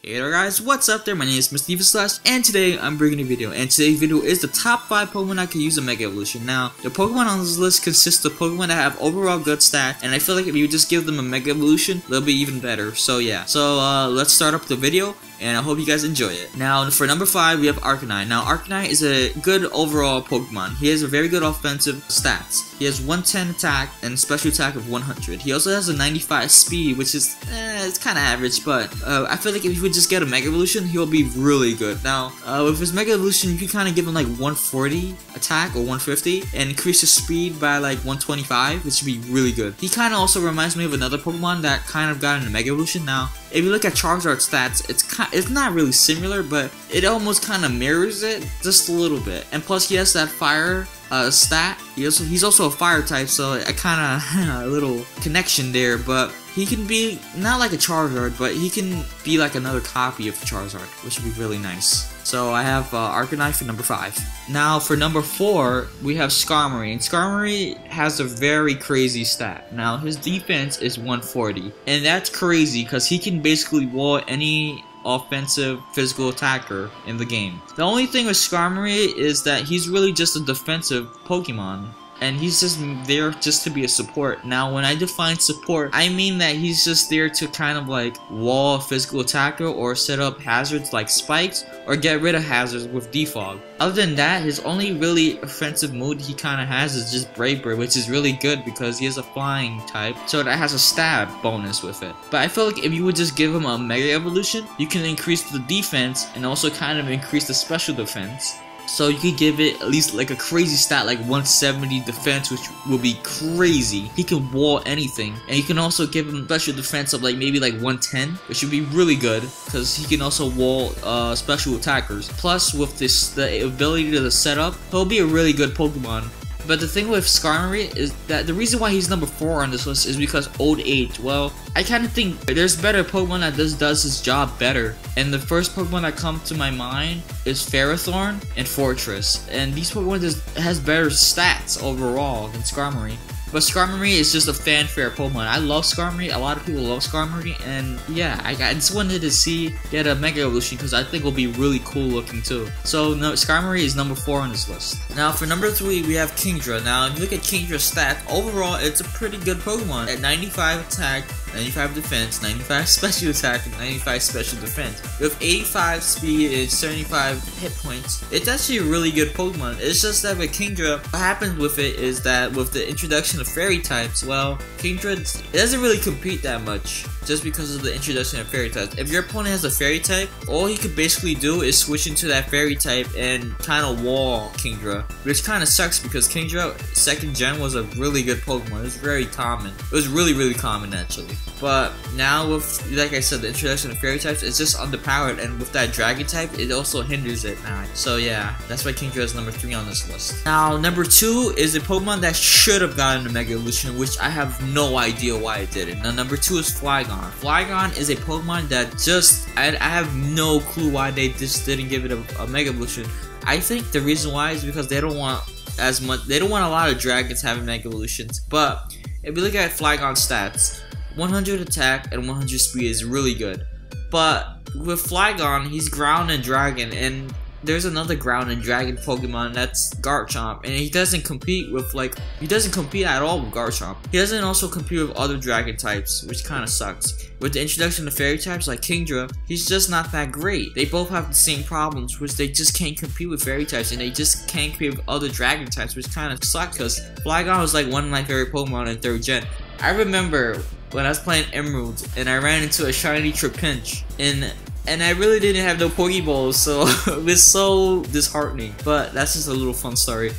Hey there guys, what's up there? My name is Mr. Slash, and today I'm bringing a video. And today's video is the top 5 Pokemon that can use a Mega Evolution. Now, the Pokemon on this list consists of Pokemon that have overall good stats, and I feel like if you just give them a Mega Evolution, they'll be even better. So yeah, let's start up the video, and I hope you guys enjoy it. Now, for number 5, we have Arcanine. Now, Arcanine is a good overall Pokemon. He has a very good offensive stats. He has 110 attack and special attack of 100. He also has a 95 speed, which is, it's kind of average, but I feel like if you would just get a Mega Evolution, he'll be really good. Now, with his Mega Evolution, you can kind of give him like 140 attack or 150 and increase his speed by like 125, which would be really good. He kind of also reminds me of another Pokemon that kind of got in a Mega Evolution. Now, if you look at Charizard's stats, it's not really similar, but it almost kind of mirrors it just a little bit. And plus, he has that fire stat. He's also a fire type, so I kind of a little connection there. But he can be not like a Charizard, but he can be like another copy of Charizard, which would be really nice. So I have Arcanine for number 5. Now for number 4, we have Skarmory, and Skarmory has a very crazy stat. Now his defense is 140, and that's crazy because he can basically wall any offensive physical attacker in the game. The only thing with Skarmory is that he's really just a defensive Pokemon, and he's just there just to be a support. Now when I define support, I mean that he's just there to kind of like wall a physical attacker or set up hazards like spikes or get rid of hazards with defog. Other than that, his only really offensive move he kind of has is just Brave Bird, which is really good because he is a flying type, so that has a stab bonus with it. But I feel like if you would just give him a Mega Evolution, you can increase the defense and also kind of increase the special defense. So you could give it at least like a crazy stat like 170 defense, which will be crazy. He can wall anything, and you can also give him special defense of like maybe like 110, which would be really good because he can also wall special attackers. Plus with the ability to set up, he'll be a really good Pokemon. But the thing with Skarmory is that the reason why he's number 4 on this list is because old age. Well, I kind of think there's better Pokemon that does his job better. And the first Pokemon that comes to my mind is Ferrothorn and Fortress. And these Pokemon has better stats overall than Skarmory. But Skarmory is just a fanfare Pokemon. I love Skarmory. A lot of people love Skarmory, and yeah, I just wanted to get a Mega Evolution because I think it'll be really cool looking too. So no, Skarmory is number 4 on this list. Now for number 3, we have Kingdra. Now if you look at Kingdra's stats, overall it's a pretty good Pokemon. At 95 attack, 95 defense, 95 special attack, and 95 special defense. With 85 speed and 75 hit points, it's actually a really good Pokemon. It's just that with Kingdra, what happens with it is that with the introduction of fairy types, well, Kingdra doesn't really compete that much just because of the introduction of fairy types. If your opponent has a fairy type, all he could basically do is switch into that fairy type and kind of wall Kingdra, which kind of sucks because Kingdra 2nd gen was a really good Pokemon. It was very common. It was really common actually. But now with, like I said, the introduction of fairy types, it's just underpowered, and with that dragon type, it also hinders it now. So yeah, that's why Kingdra is number 3 on this list. Now number 2 is a Pokemon that should have gotten a Mega Evolution, which I have no idea why it didn't. Now number 2 is Flygon. Flygon is a Pokemon that just, I have no clue why they just didn't give it a Mega Evolution. I think the reason why is because they don't want a lot of dragons having Mega Evolutions. But if you look at Flygon's stats, 100 attack and 100 speed is really good. But with Flygon, he's ground and dragon, and there's another ground and dragon Pokemon that's Garchomp, and he doesn't compete at all with Garchomp. He doesn't also compete with other dragon types, which kind of sucks. With the introduction of fairy types like Kingdra, he's just not that great. They both have the same problems, which they just can't compete with fairy types, and they just can't compete with other dragon types, which kind of sucks because Flygon was like one of my favorite Pokemon in 3rd gen. I remember when I was playing Emerald and I ran into a shiny Trapinch, and I really didn't have no Pokeballs, so it was so disheartening. But that's just a little fun story.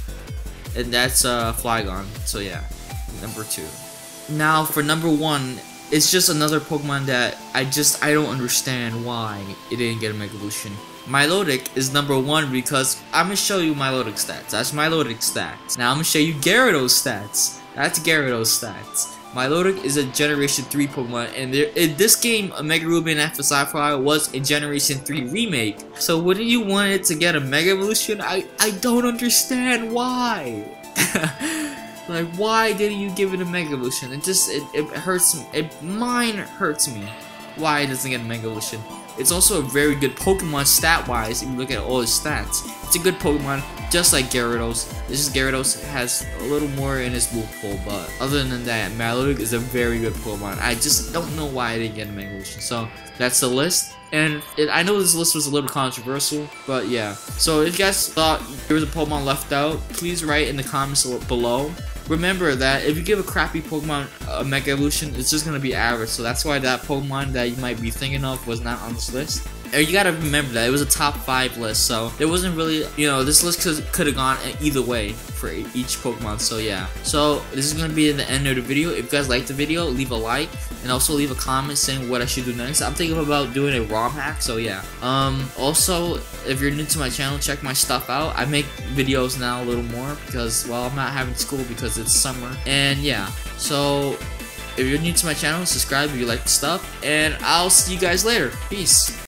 And that's Flygon. So yeah, number 2. Now for number 1, it's just another Pokemon that I don't understand why it didn't get a Mega Evolution. Milotic is number 1 because I'm gonna show you Milotic stats. That's Milotic stats. Now I'm gonna show you Gyarados stats. That's Gyarados stats. Milotic is a Generation 3 Pokemon, and in this game, Mega Ruby and Alpha Sapphire was a Generation 3 remake. So wouldn't you want it to get a Mega Evolution? I don't understand why. Like, why didn't you give it a Mega Evolution? It hurts me. Mine hurts me. why it doesn't get a Mega Evolution. It's also a very good Pokemon stat-wise if you look at all his stats. It's a good Pokemon, just like Gyarados. This is Gyarados has a little more in his move pool, but other than that, Milotic is a very good Pokemon. I just don't know why I didn't get a Mega Evolution. So that's the list. And I know this list was a little controversial, but yeah. So if you guys thought there was a Pokemon left out, please write in the comments below. Remember that if you give a crappy Pokemon a Mega Evolution, it's just gonna be average. So that's why that Pokemon that you might be thinking of was not on this list. And you gotta remember that it was a top 5 list, so there wasn't really, you know, this list could have gone either way for each Pokemon. So yeah. So this is gonna be the end of the video. If you guys liked the video, leave a like and also leave a comment saying what I should do next. I'm thinking about doing a ROM hack. So yeah. Also, if you're new to my channel, check my stuff out. I make videos now a little more because, well, I'm not having school because it's summer. And yeah. So if you're new to my channel, subscribe if you like the stuff, and I'll see you guys later. Peace.